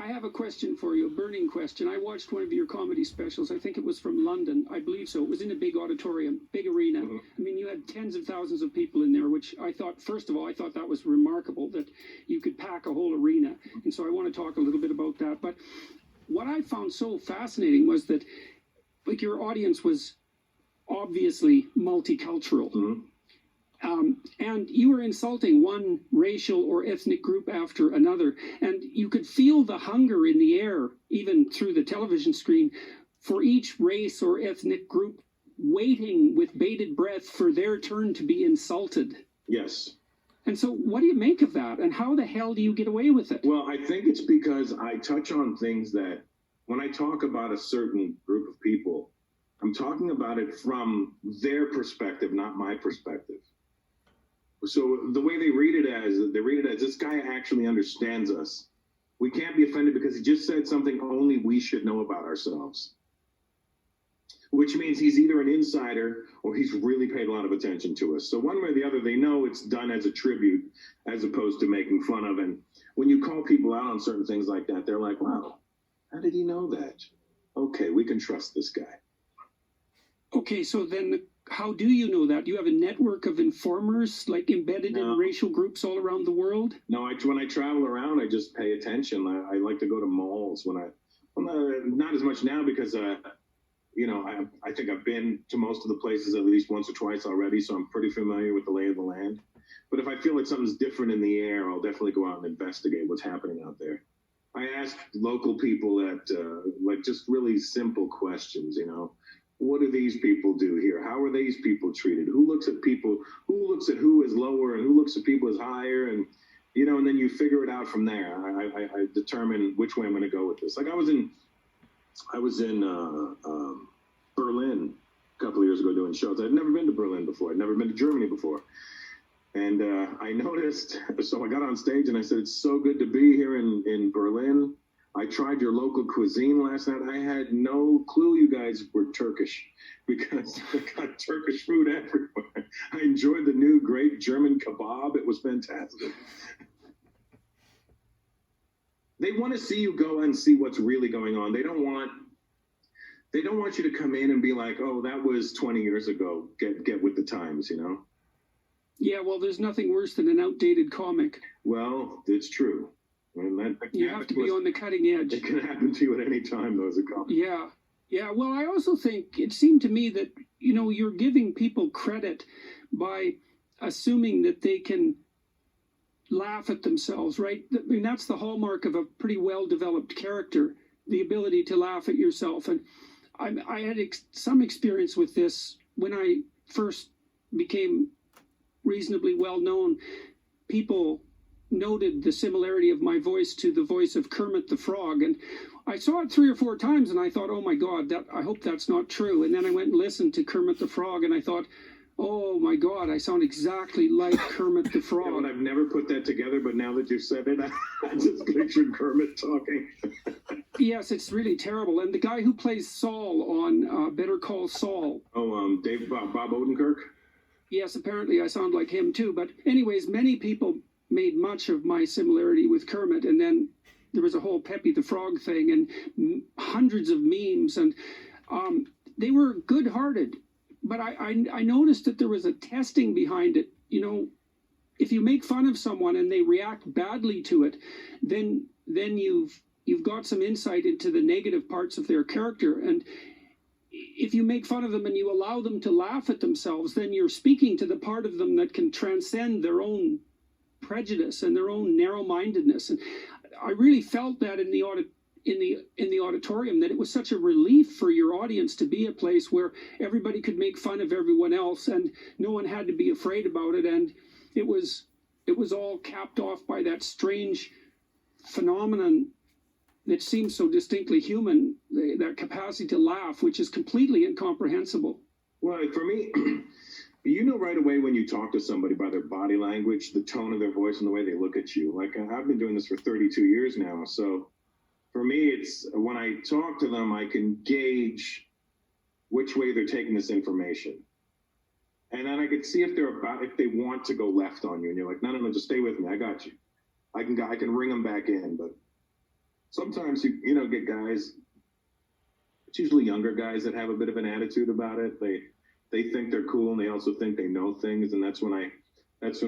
I have a question for you, a burning question. I watched one of your comedy specials. I think it was from London. I believe so. It was in a big auditorium, big arena. Mm-hmm. I mean, you had tens of thousands of people in there, which I thought, first of all, I thought that was remarkable that you could pack a whole arena. And so I want to talk a little bit about that. But what I found so fascinating was that, like, your audience was obviously multicultural. Mm-hmm. And you were insulting one racial or ethnic group after another. And you could feel the hunger in the air, even through the television screen, for each race or ethnic group waiting with bated breath for their turn to be insulted. Yes. And so what do you make of that? And how the hell do you get away with it? Well, I think it's because I touch on things that when I talk about a certain group of people, I'm talking about it from their perspective, not my perspective. So the way they read it as this guy actually understands us. We can't be offended because he just said something only we should know about ourselves. Which means he's either an insider or he's really paid a lot of attention to us. So one way or the other, they know it's done as a tribute as opposed to making fun of. And when you call people out on certain things like that, they're like, wow, how did he know that? Okay, we can trust this guy. Okay, so then how do you know that? Do you have a network of informers, like embedded in racial groups all around the world? No, when I travel around, I just pay attention. I like to go to malls not as much now because, I think I've been to most of the places at least once or twice already, so I'm pretty familiar with the lay of the land. But if I feel like something's different in the air, I'll definitely go out and investigate what's happening out there. I ask local people just really simple questions, What do these people do here? How are these people treated? Who looks at who is lower and who looks at people as higher? And, and then you figure it out from there. I determine which way I'm going to go with this. Like I was in Berlin a couple of years ago doing shows. I'd never been to Berlin before. I'd never been to Germany before. And I noticed, so I got on stage and I said, it's so good to be here in Berlin. I tried your local cuisine last night. I had no clue you guys were Turkish because I got Turkish food everywhere. I enjoyed the new great German kebab. It was fantastic. They want to see you go and see what's really going on. They don't want you to come in and be like, oh, that was 20 years ago. Get with the times, Yeah, well, there's nothing worse than an outdated comic. Well, it's true. You have to be on the cutting edge. It can happen to you at any time, though, as a comic. Yeah. Well, I also think it seemed to me that, you're giving people credit by assuming that they can laugh at themselves, right? I mean, that's the hallmark of a pretty well-developed character, the ability to laugh at yourself. And I had some experience with this when I first became reasonably well-known. People noted the similarity of my voice to the voice of Kermit the Frog, and I saw it 3 or 4 times and I thought, oh my God, I hope that's not true. And then I went and listened to Kermit the Frog and I thought, oh my God, I sound exactly like Kermit the Frog. Yeah, well, I've never put that together, but now that you said it, I just pictured Kermit talking. Yes, it's really terrible. And the guy who plays Saul on Better Call Saul. Oh, Bob Odenkirk? Yes, apparently I sound like him too. But anyways, many people made much of my similarity with Kermit, and then there was a whole Pepe the Frog thing and hundreds of memes, and they were good-hearted. But I noticed that there was a testing behind it. If you make fun of someone and they react badly to it, then you've got some insight into the negative parts of their character. And if you make fun of them and you allow them to laugh at themselves, then you're speaking to the part of them that can transcend their own prejudice and their own narrow-mindedness. And I really felt that in the auditorium, that it was such a relief for your audience to be a place where everybody could make fun of everyone else and no one had to be afraid about it. And it was all capped off by that strange phenomenon that seems so distinctly human, that capacity to laugh, which is completely incomprehensible. Well, for me, right away when you talk to somebody by their body language, the tone of their voice and the way they look at you. Like, I've been doing this for 32 years now. So for me, it's when I talk to them, I can gauge which way they're taking this information. And then I could see if they want to go left on you. And you're like, no, just stay with me. I got you. I can ring them back in. But sometimes you know, get guys, it's usually younger guys that have a bit of an attitude about it. They think they're cool, and they also think they know things, and that's when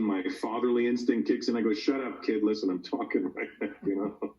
my fatherly instinct kicks in. I go, "Shut up, kid! Listen, I'm talking right now," you know.